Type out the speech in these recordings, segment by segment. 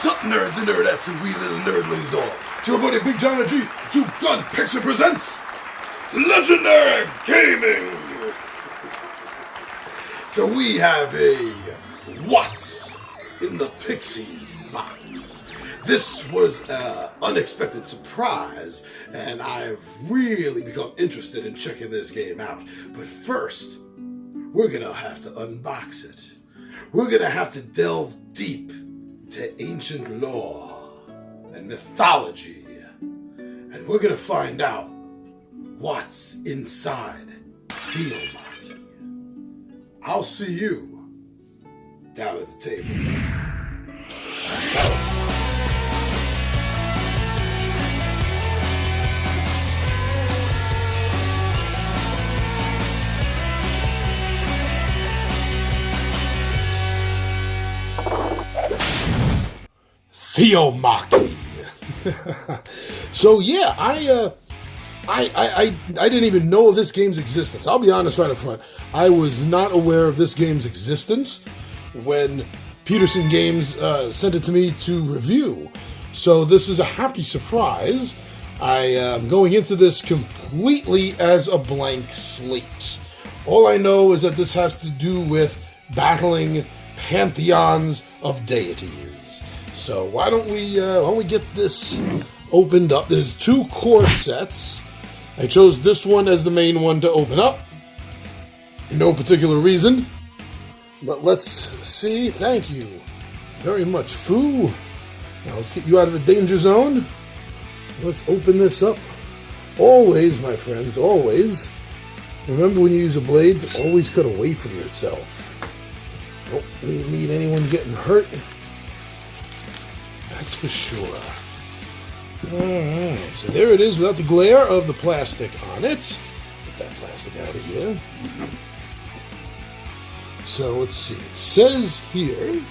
What's up, nerds and nerdettes and wee little nerdlings all? It's your buddy Big John G, Two Gun Pixie presents Legendary Gaming! So we have a What's in the Pixies box. This was an unexpected surprise, and I've really become interested in checking this game out. But first, we're gonna have to unbox it. We're gonna have to delve deep into ancient lore and mythology, and we're gonna find out what's inside Theomachy. I'll see you down at the table. Theomachy. So yeah, I didn't even know of this game's existence. I'll be honest right up front. I was not aware of this game's existence when Petersen Games sent it to me to review. So this is a happy surprise. I am going into this completely as a blank slate. All I know is that this has to do with battling pantheons of deities. So why don't we get this opened up? There's two core sets. I chose this one as the main one to open up. No particular reason. But let's see. Thank you very much, Foo. Now let's get you out of the danger zone. Let's open this up. Always, my friends, always. Remember when you use a blade, always cut away from yourself. Don't need anyone getting hurt. That's for sure. Alright, so there it is without the glare of the plastic on it. Get that plastic out of here. So let's see. It says here,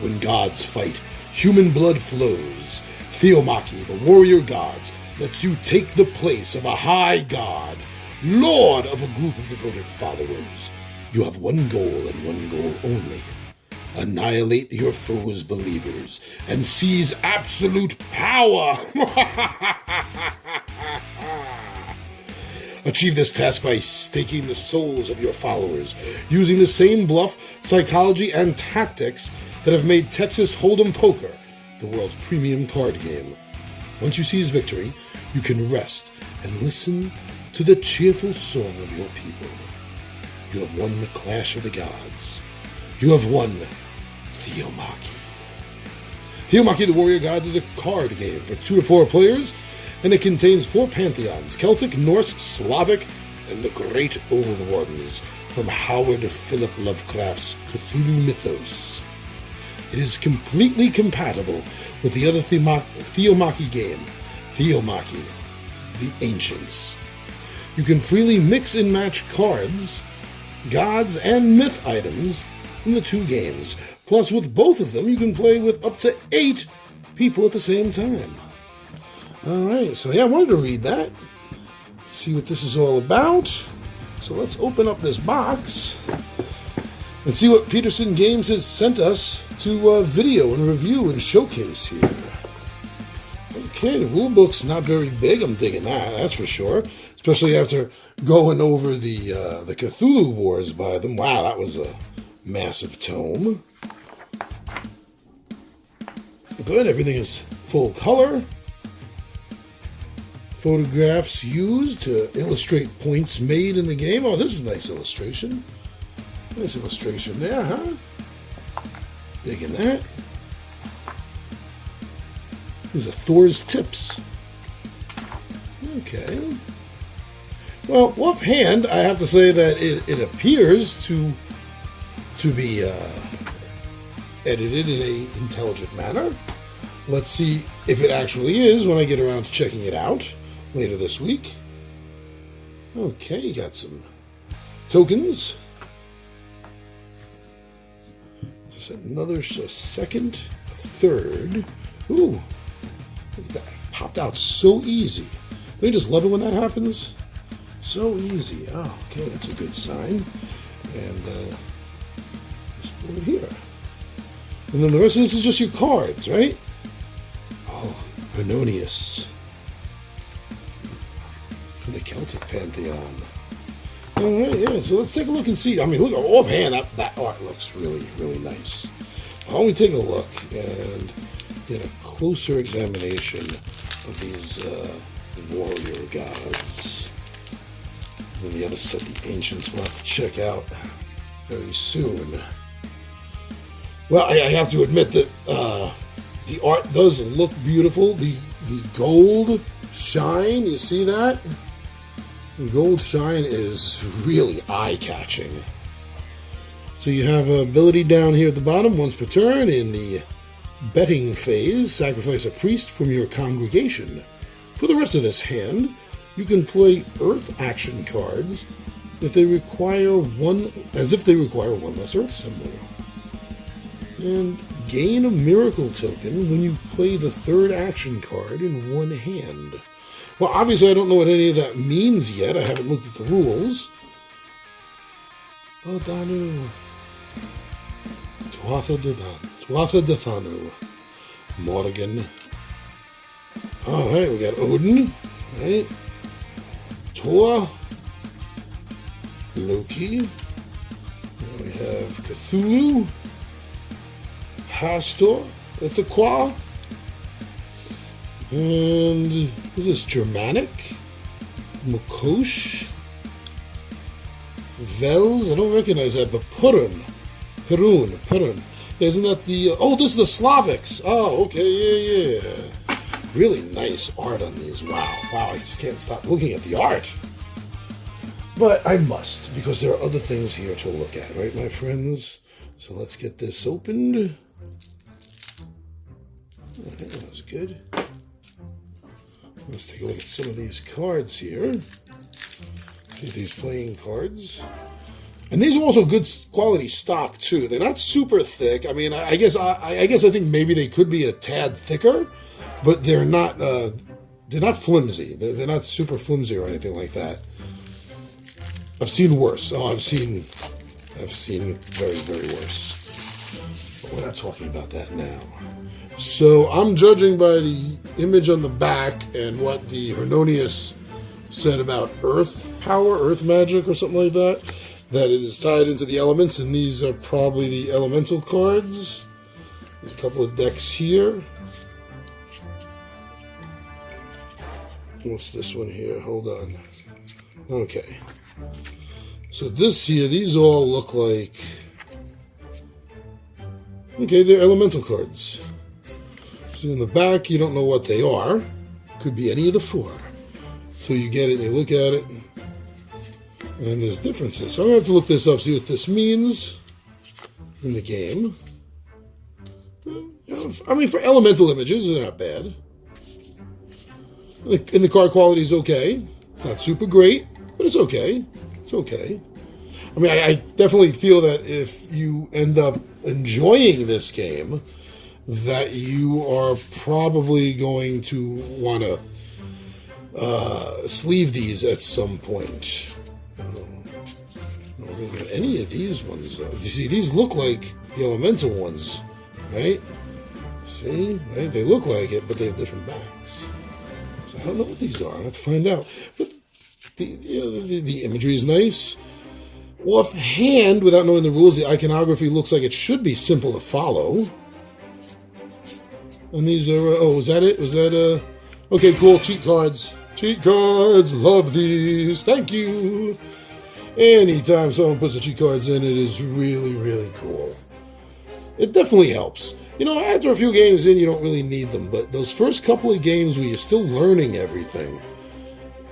when gods fight, human blood flows. Theomachy, the warrior gods, lets you take the place of a high god, lord of a group of devoted followers. You have one goal and one goal only. Annihilate your foes' believers and seize absolute power. Achieve this task by staking the souls of your followers, using the same bluff, psychology, and tactics that have made Texas Hold'em Poker the world's premium card game. Once you seize victory, you can rest and listen to the cheerful song of your people. You have won the Clash of the Gods. You have won Theomachy. Theomachy the Warrior Gods is a card game for 2 to 4 players, and it contains 4 pantheons: Celtic, Norse, Slavic, and the Great Old Ones from Howard Philip Lovecraft's Cthulhu mythos. It is completely compatible with the other Theomachy game, Theomachy, the Ancients. You can freely mix and match cards, gods, and myth items from the 2 games. Plus, with both of them, you can play with up to 8 people at the same time. Alright, so yeah, I wanted to read that. See what this is all about. So let's open up this box and see what Petersen Games has sent us to video and review and showcase here. Okay, the rulebook's not very big. I'm digging that, that's for sure. Especially after going over the Cthulhu Wars by them. Wow, that was a massive tome. Good, everything is full color. Photographs used to illustrate points made in the game. Oh, this is a nice illustration. Nice illustration there, huh? Digging that. These are Thor's tips. Okay. Well, offhand, I have to say that it appears to be edited in an intelligent manner. Let's see if it actually is when I get around to checking it out later this week. Okay, you got some tokens. Just a second, a third. Ooh, look at that. It popped out so easy. Don't you just love it when that happens? So easy. Oh, okay, that's a good sign. And this board here. And then the rest of this is just your cards, right? Oh, Hernonius. From the Celtic Pantheon. Alright, yeah, so let's take a look and see. I mean, look, offhand, that art looks really, really nice. Why don't we take a look and get a closer examination of these warrior gods. And then the other set, the ancients, we'll have to check out very soon. Well, I have to admit that the art does look beautiful. The gold shine, you see that? The gold shine is really eye-catching. So you have ability down here at the bottom. Once per turn in the betting phase, sacrifice a priest from your congregation. For the rest of this hand, you can play earth action cards if they require one less earth symbol. And gain a miracle token when you play the third action card in one hand. Well, obviously I don't know what any of that means yet. I haven't looked at the rules. Bodanu. Tuatha De Thanu. Morgan. Alright, we got Odin. Right? Thor. Loki. Then we have Cthulhu. Hastor, Ithaquah, and is this Germanic? Mukosh, Vels, I don't recognize that, but Perun. Isn't that the, oh, this is the Slavics. Oh, okay, yeah. Really nice art on these. Wow, I just can't stop looking at the art. But I must, because there are other things here to look at, right, my friends? So let's get this opened. Alright, that was good. Let's take a look at some of these cards here. See these playing cards. And these are also good quality stock too. They're not super thick. I mean, I guess I think maybe they could be a tad thicker, but they're not flimsy. They're not super flimsy or anything like that. I've seen worse. Oh, I've seen very, very worse. But we're not talking about that now. So I'm judging by the image on the back and what the Hernonius said about earth power, earth magic or something like that, that it is tied into the elements, and these are probably the elemental cards. There's a couple of decks here. What's this one here? Hold on. Okay. So this here, these all look like... Okay, they're elemental cards. So in the back, you don't know what they are. Could be any of the four. So you get it and you look at it, and there's differences. So I'm going to have to look this up, see what this means in the game. I mean, for elemental images, they're not bad. And the card quality is okay. It's not super great, but it's okay. It's okay. I mean, I definitely feel that if you end up enjoying this game, that you are probably going to want to sleeve these at some point. I don't really know any of these ones. You see, these look like the elemental ones, right? See, right? They look like it, but they have different backs. So I don't know what these are. I have to find out. But the imagery is nice. Offhand, without knowing the rules, the iconography looks like it should be simple to follow. And these are, oh, was that it? Was that, okay, cool, cheat cards. Cheat cards, love these, thank you. Anytime someone puts the cheat cards in, it is really, really cool. It definitely helps. You know, after a few games in, you don't really need them, but those first couple of games where you're still learning everything,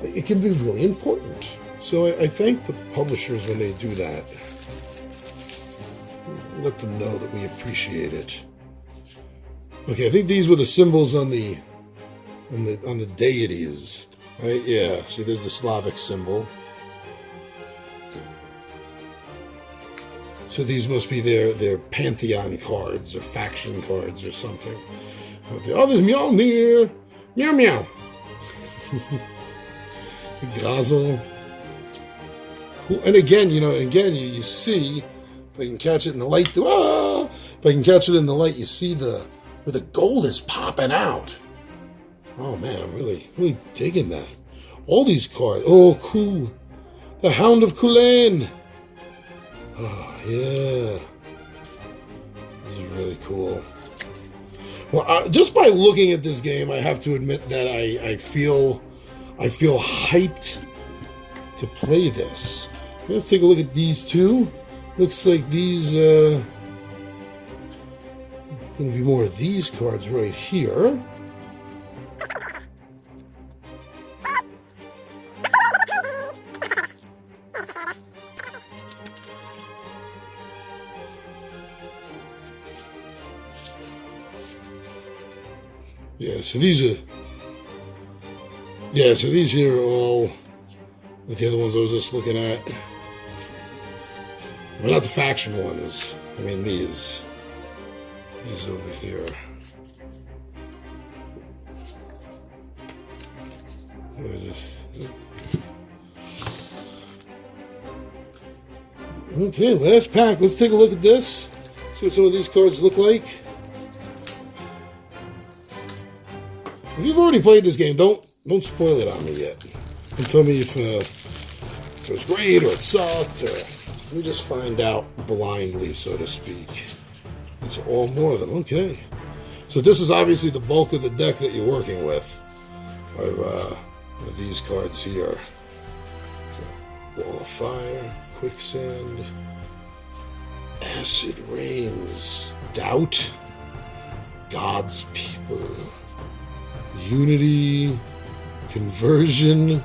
it can be really important. So I thank the publishers when they do that. Let them know that we appreciate it. Okay, I think these were the symbols on the deities, right? Yeah. See, there's the Slavic symbol. So these must be their pantheon cards or faction cards or something. Oh, there's Mjolnir! Meow meow! Grazel. Cool. And again, you see, if If I can catch it in the light, if I can catch it in the light, you see where the gold is popping out. Oh man, I'm really digging that. All these cards. Oh, cool. The Hound of Kulain. Oh, yeah. This is really cool. Well, just by looking at this game, I have to admit that I feel hyped to play this. Let's take a look at these two. Looks like these, gonna be more of these cards right here. Yeah, so these here are all with the other ones I was just looking at. Well, not the faction ones. I mean these over here. Okay, last pack. Let's take a look at this. See what some of these cards look like. If you've already played this game, don't spoil it on me yet. And tell me if it was great or it sucked, or we just find out blindly, so to speak. These are all more of them. Okay. So this is obviously the bulk of the deck that you're working with. Are these cards here. Wall of Fire, Quicksand, Acid Rains, Doubt, God's People, Unity, Conversion,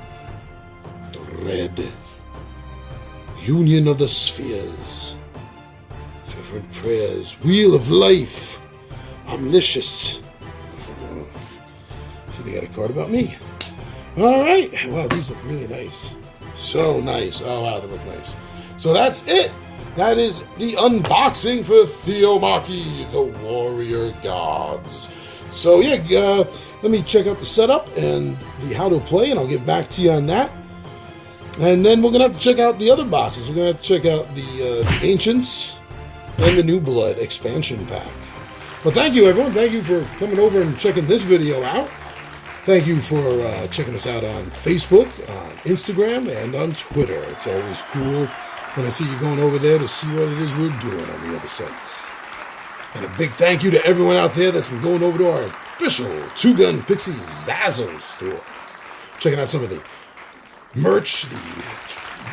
Dread, Union of the Spheres, Fervent Prayers, Wheel of Life, Omniscience. So they got a card about me. All right. Wow, these look really nice. So nice. Oh, wow, they look nice. So that's it. That is the unboxing for Theomachy, the Warrior Gods. So yeah, let me check out the setup and the how to play, and I'll get back to you on that. And then we're going to have to check out the other boxes. We're going to have to check out the Ancients and the New Blood expansion pack. Well, thank you, everyone. Thank you for coming over and checking this video out. Thank you for checking us out on Facebook, on Instagram, and on Twitter. It's always cool when I see you going over there to see what it is we're doing on the other sites. And a big thank you to everyone out there that's been going over to our official Two Gun Pixie Zazzle store. Checking out some of the merch, the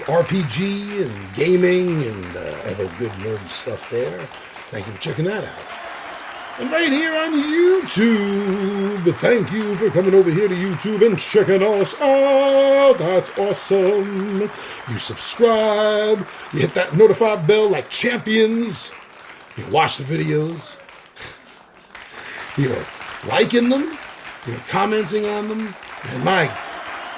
RPG and gaming and other good nerdy stuff there. Thank you for checking that out. And right here on YouTube, thank you for coming over here to YouTube and checking us out. That's awesome. You subscribe, you hit that notify bell like champions, you watch the videos, you're liking them, you're commenting on them, and my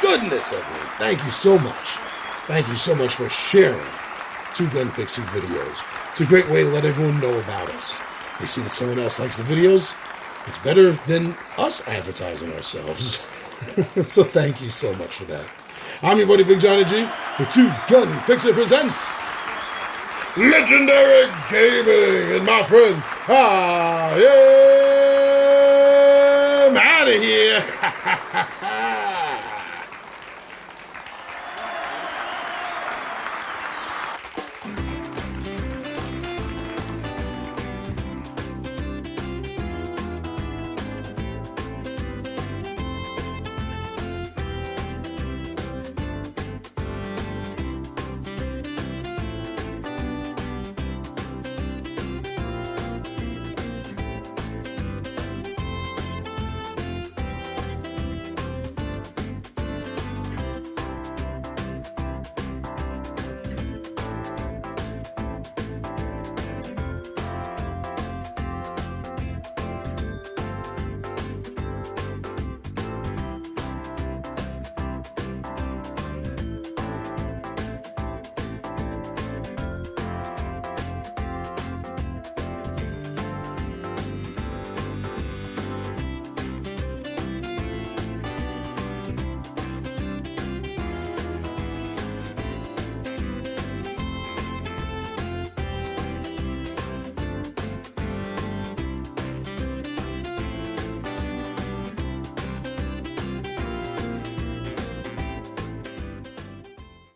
goodness, everyone, thank you so much. Thank you so much for sharing Two Gun Pixie videos. It's a great way to let everyone know about us. They see that someone else likes the videos. It's better than us advertising ourselves. So thank you so much for that. I'm your buddy Big Johnny G for Two Gun Pixie Presents Legendary Gaming. And my friends, I am out of here.